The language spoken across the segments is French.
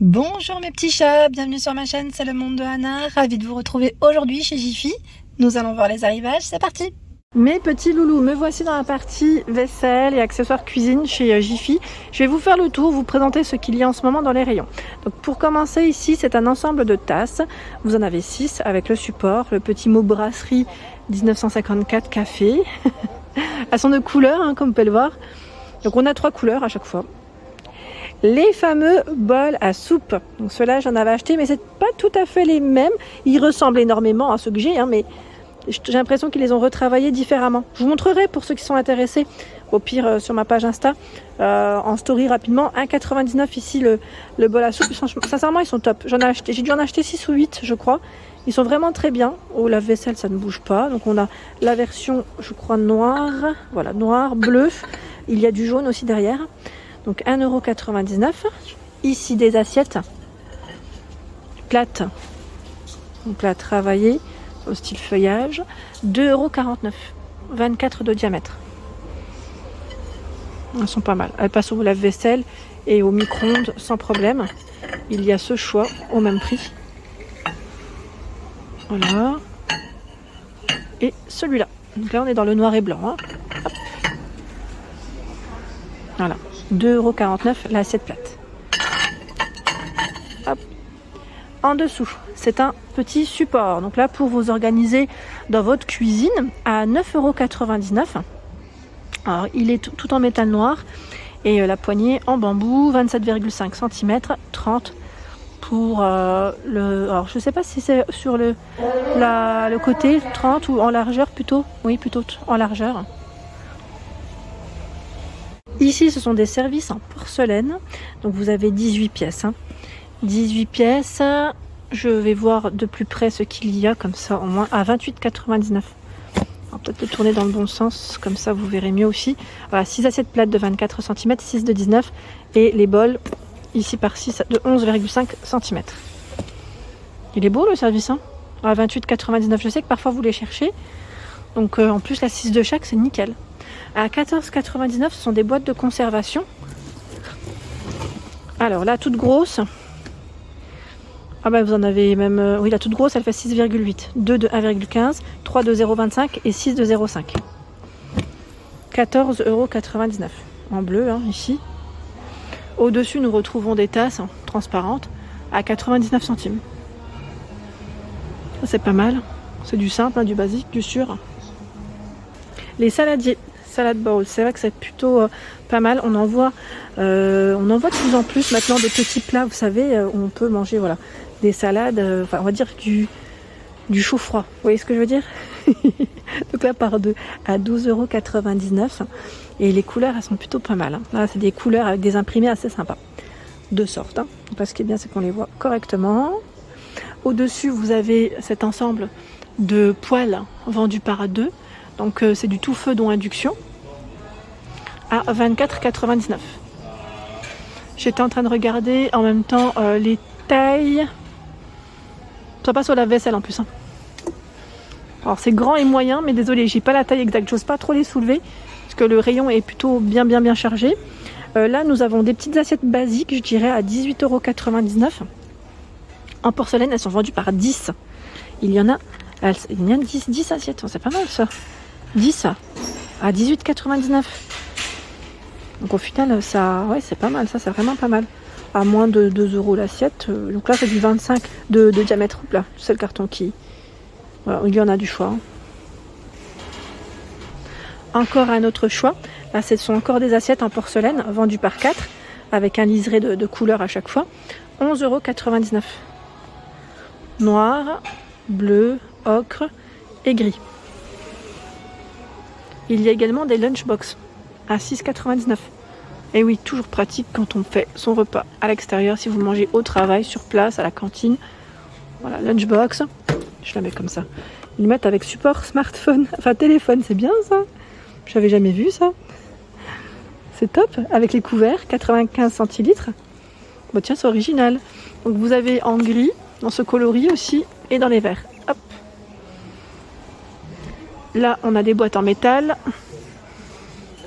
Bonjour mes petits chats, bienvenue sur ma chaîne, c'est le monde de Hannah. Ravie de vous retrouver aujourd'hui chez Jiffy. Nous allons voir les arrivages, c'est parti. Mes petits loulous, me voici dans la partie vaisselle et accessoires cuisine chez Jiffy. Je vais vous faire le tour, vous présenter ce qu'il y a en ce moment dans les rayons. Donc pour commencer ici, c'est un ensemble de tasses. Vous en avez 6 avec le support, le petit mot brasserie 1954 café. Elles sont de couleurs, comme vous pouvez le voir. Donc on a 3 couleurs à chaque fois. Les fameux bols à soupe. Donc ceux-là, j'en avais acheté, mais c'est pas tout à fait les mêmes. Ils ressemblent énormément à ceux que j'ai, mais j'ai l'impression qu'ils les ont retravaillés différemment. Je vous montrerai pour ceux qui sont intéressés, au pire sur ma page Insta, en story rapidement. 1,99 ici le bol à soupe. Sincèrement, ils sont top. J'ai dû en acheter 6 ou 8, je crois. Ils sont vraiment très bien. Oh, la vaisselle, ça ne bouge pas. Donc on a la version, je crois, noire. Voilà, noir, bleu. Il y a du jaune aussi derrière. Donc 1,99 €. Ici des assiettes plates, donc là travaillées au style feuillage, 2,49 €, 24 de diamètre. Elles sont pas mal. Elles passent au lave-vaisselle et au micro-ondes sans problème. Il y a ce choix au même prix. Voilà. Et celui-là. Donc là on est dans le noir et blanc. Hop. Voilà. 2,49 € l'assiette plate. Hop. En dessous, c'est un petit support. Donc là, pour vous organiser dans votre cuisine, à 9,99 €. Alors, il est tout en métal noir et la poignée en bambou, 27,5 cm, 30 pour le. Alors, je ne sais pas si c'est sur le côté 30 ou en largeur plutôt. Oui, plutôt en largeur. Ici, ce sont des services en porcelaine. Donc, vous avez 18 pièces. 18 pièces. Je vais voir de plus près ce qu'il y a, comme ça, au moins, à 28,99 €. On va peut-être le tourner dans le bon sens, comme ça, vous verrez mieux aussi. Voilà, 6 assiettes plates de 24 cm, 6 de 19. Et les bols, ici par 6, de 11,5 cm. Il est beau, le service, à 28,99 €. Je sais que parfois, vous les cherchez. Donc, en plus, la 6 de chaque, c'est nickel. À 14,99 €, ce sont des boîtes de conservation. Alors, la toute grosse. Ah bah vous en avez même... oui, la toute grosse, elle fait 6,8. 2 de 1,15, 3 de 0,25 et 6 de 0,5. 14,99 € en bleu, ici. Au-dessus, nous retrouvons des tasses transparentes à 99 centimes. Ça, c'est pas mal. C'est du simple, du basique, du sûr. Les saladiers. Salad bowl, c'est vrai que c'est plutôt pas mal. On en voit de plus en plus maintenant des petits plats, vous savez, où on peut manger des salades, on va dire du chaud froid. Vous voyez ce que je veux dire? Donc là, par deux à 12,99 €. Et les couleurs, elles sont plutôt pas mal. Là, c'est des couleurs avec des imprimés assez sympas. De sorte. Donc là, ce qui est bien, c'est qu'on les voit correctement. Au-dessus, vous avez cet ensemble de poêles vendus par 2. Donc c'est du tout feu dont induction à 24,99 €. J'étais en train de regarder en même temps les tailles. Ça passe au lave-vaisselle en plus. Alors c'est grand et moyen, mais désolé, j'ai pas la taille exacte. J'ose pas trop les soulever parce que le rayon est plutôt bien chargé. Là nous avons des petites assiettes basiques, je dirais à 18,99 €. En porcelaine, elles sont vendues par 10. Il y en a 10 assiettes, c'est pas mal ça. 10 à 18,99 €. Donc au final, ça, ouais, c'est pas mal, ça, c'est vraiment pas mal. À moins de 2 € l'assiette. Donc là, c'est du 25 de diamètre. Là, c'est le carton qui... Voilà, il y en a du choix. Encore un autre choix. Là, ce sont encore des assiettes en porcelaine vendues par 4 avec un liseré de couleurs à chaque fois. 11,99 €. Noir, bleu, ocre et gris. Il y a également des lunchbox à 6,99 €. Et oui, toujours pratique quand on fait son repas à l'extérieur, si vous mangez au travail, sur place, à la cantine. Voilà, lunchbox. Je la mets comme ça. Ils mettent avec support smartphone, enfin téléphone, c'est bien ça. J'avais jamais vu ça. C'est top, avec les couverts, 95 centilitres. Bon tiens, c'est original. Donc vous avez en gris, dans ce coloris aussi, et dans les verts. Hop. Là, on a des boîtes en métal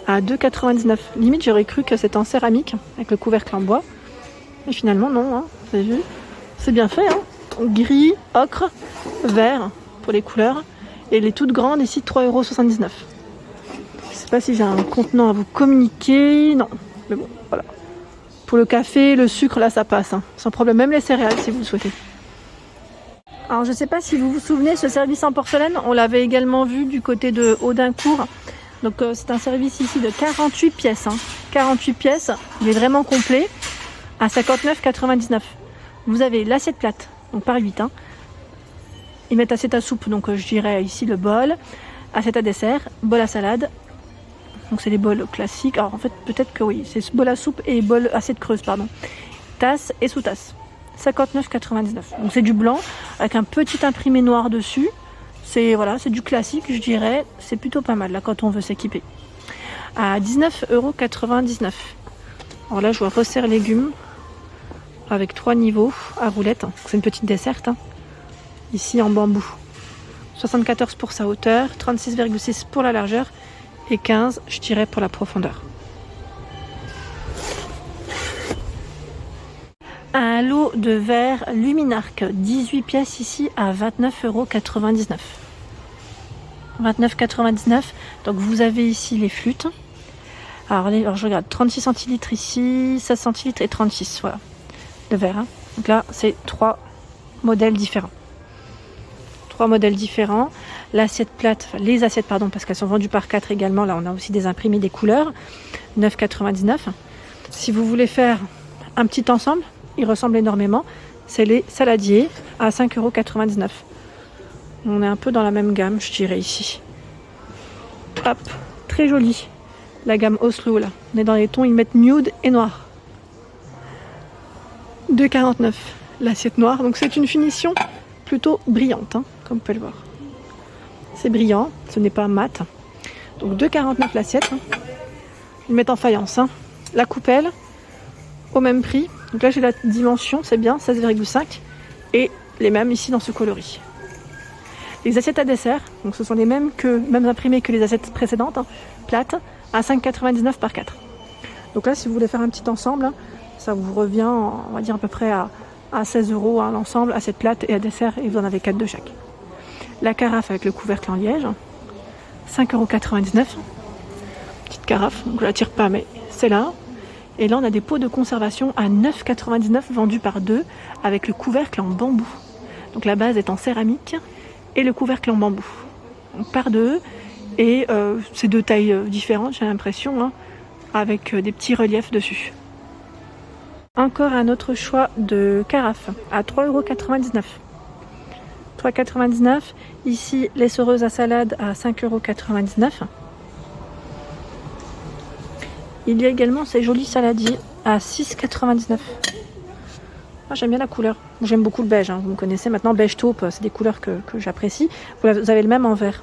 à 2,99 €. Limite, j'aurais cru que c'était en céramique, avec le couvercle en bois. Et finalement, non, hein, vous avez vu, c'est bien fait. Hein. Gris, ocre, vert pour les couleurs. Et les toutes grandes ici, 3,79 €. Je sais pas si j'ai un contenant à vous communiquer. Non, mais bon, voilà. Pour le café, le sucre, là, ça passe. Hein, sans problème. Même les céréales, si vous le souhaitez. Alors, je sais pas si vous vous souvenez, ce service en porcelaine, on l'avait également vu du côté de Audincourt. Donc, c'est un service ici de 48 pièces. Hein. 48 pièces, il est vraiment complet. À 59,99 €. Vous avez l'assiette plate, donc par 8. Hein. Ils mettent assiette à soupe, donc je dirais ici le bol, assiette à dessert, bol à salade. Donc c'est les bols classiques. Alors en fait, peut-être que oui, c'est bol à soupe et bol assiette creuse, pardon. Tasse et sous-tasse. 59,99 €. Donc c'est du blanc avec un petit imprimé noir dessus. C'est voilà, c'est du classique, je dirais. C'est plutôt pas mal là quand on veut s'équiper. À 19,99 €. Alors là, je vois resserre légumes avec 3 niveaux à roulette. C'est une petite desserte. Hein. Ici en bambou. 74 pour sa hauteur, 36,6 pour la largeur et 15, je dirais, pour la profondeur. Un lot de verre Luminarc, 18 pièces ici à 29,99 €. 29,99 €. Donc vous avez ici les flûtes. Alors je regarde, 36 centilitres ici, 16 centilitres et 36, voilà, de verre. Hein. Donc là, c'est 3 modèles différents. 3 modèles différents. L'assiette plate, enfin, les assiettes, pardon, parce qu'elles sont vendues par 4 également. Là, on a aussi des imprimés, des couleurs. 9,99 €. Si vous voulez faire un petit ensemble, il ressemble énormément. C'est les saladiers à 5,99 €. On est un peu dans la même gamme, je dirais, ici. Hop, très joli. La gamme Oslo, là. On est dans les tons, ils mettent nude et noir. 2,49 € l'assiette noire. Donc c'est une finition plutôt brillante, hein, comme vous pouvez le voir. C'est brillant, ce n'est pas mat. Donc 2,49 € l'assiette. Hein. Ils mettent en faïence. Hein. La coupelle, au même prix. Donc là j'ai la dimension, c'est bien, 16,5. Et les mêmes ici dans ce coloris. Les assiettes à dessert, donc ce sont les mêmes imprimées que les assiettes précédentes, hein, plates, à 5,99 € par 4. Donc là, si vous voulez faire un petit ensemble, hein, ça vous revient, on va dire à peu près à 16 € hein, l'ensemble, assiette plate et à dessert, et vous en avez 4 de chaque. La carafe avec le couvercle en liège, 5,99 €. Petite carafe, donc je la tire pas, mais c'est là. Et là, on a des pots de conservation à 9,99 € vendus par 2 avec le couvercle en bambou. Donc la base est en céramique et le couvercle en bambou. Donc par 2. Et c'est de tailles différentes, j'ai l'impression, hein, avec des petits reliefs dessus. Encore un autre choix de carafe à 3,99 €. 3,99 €. Ici, l'essoreuse à salade à 5,99 €. Il y a également ces jolis saladiers à 6,99 €. Ah, j'aime bien la couleur. J'aime beaucoup le beige, hein, vous me connaissez maintenant. Beige taupe, c'est des couleurs que j'apprécie. Vous avez le même en vert.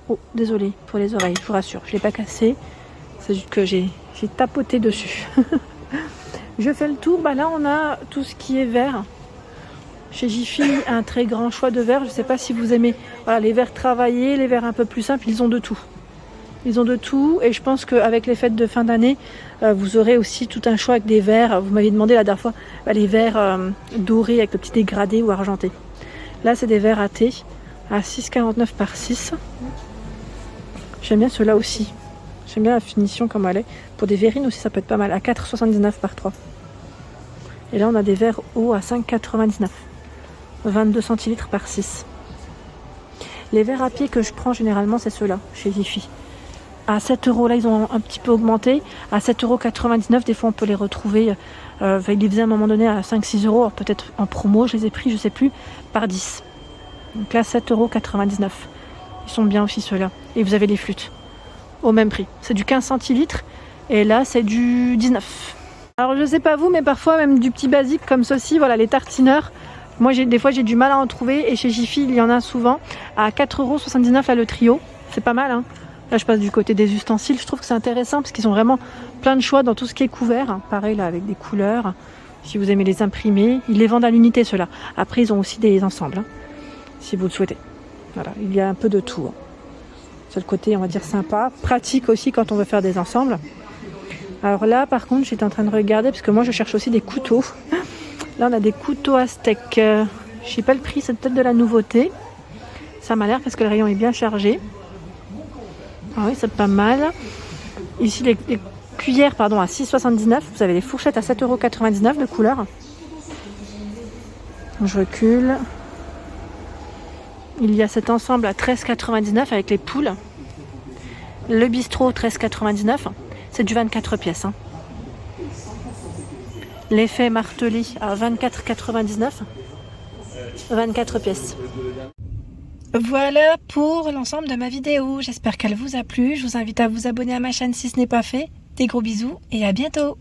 Oh, désolé pour les oreilles, je vous rassure, je ne l'ai pas cassé. C'est juste que j'ai tapoté dessus. Je fais le tour. Bah là, on a tout ce qui est vert. Chez Jiffy, un très grand choix de verres. Je ne sais pas si vous aimez voilà, les verres travaillés, les verres un peu plus simples. Ils ont de tout. Ils ont de tout. Et je pense qu'avec les fêtes de fin d'année, vous aurez aussi tout un choix avec des verres. Vous m'aviez demandé la dernière fois les verres dorés avec le petit dégradé ou argenté. Là, c'est des verres à thé à 6,49 € par 6. J'aime bien ceux-là aussi. J'aime bien la finition comme elle est. Pour des verrines aussi, ça peut être pas mal. À 4,79 € par 3. Et là, on a des verres hauts à 5,99 €. 22 centilitres par 6. Les verres à pied que je prends généralement, c'est ceux-là, chez Jiffy. À 7 €, là, ils ont un petit peu augmenté. À 7,99 €, des fois, on peut les retrouver. Ils les faisaient à un moment donné à 5-6 €. Alors, peut-être en promo, je les ai pris, je sais plus, par 10. Donc là, 7,99 €. Ils sont bien aussi ceux-là. Et vous avez les flûtes au même prix. C'est du 15 centilitres et là c'est du 19. Alors je sais pas vous, mais parfois même du petit basique comme ceci, voilà les tartineurs. Moi des fois j'ai du mal à en trouver et chez Jiffy il y en a souvent à 4,79 € là le trio. C'est pas mal hein. Là je passe du côté des ustensiles, je trouve que c'est intéressant parce qu'ils ont vraiment plein de choix dans tout ce qui est couvert. Hein. Pareil là avec des couleurs. Si vous aimez les imprimer, ils les vendent à l'unité ceux-là. Après ils ont aussi des ensembles hein, si vous le souhaitez. Voilà, il y a un peu de tout. C'est le côté, on va dire, sympa. Pratique aussi quand on veut faire des ensembles. Alors là, par contre, j'étais en train de regarder, parce que moi, je cherche aussi des couteaux. Là, on a des couteaux à steak. Je sais pas le prix, c'est peut-être de la nouveauté. Ça m'a l'air parce que le rayon est bien chargé. Ah oui, c'est pas mal. Ici, les cuillères, pardon, à 6,79. Vous avez les fourchettes à 7,99 € de couleur. Je recule. Il y a cet ensemble à 13,99 avec les poules. Le bistrot, 13,99. C'est du 24 pièces. Hein. L'effet martelé à 24,99. 24 pièces. Voilà pour l'ensemble de ma vidéo. J'espère qu'elle vous a plu. Je vous invite à vous abonner à ma chaîne si ce n'est pas fait. Des gros bisous et à bientôt.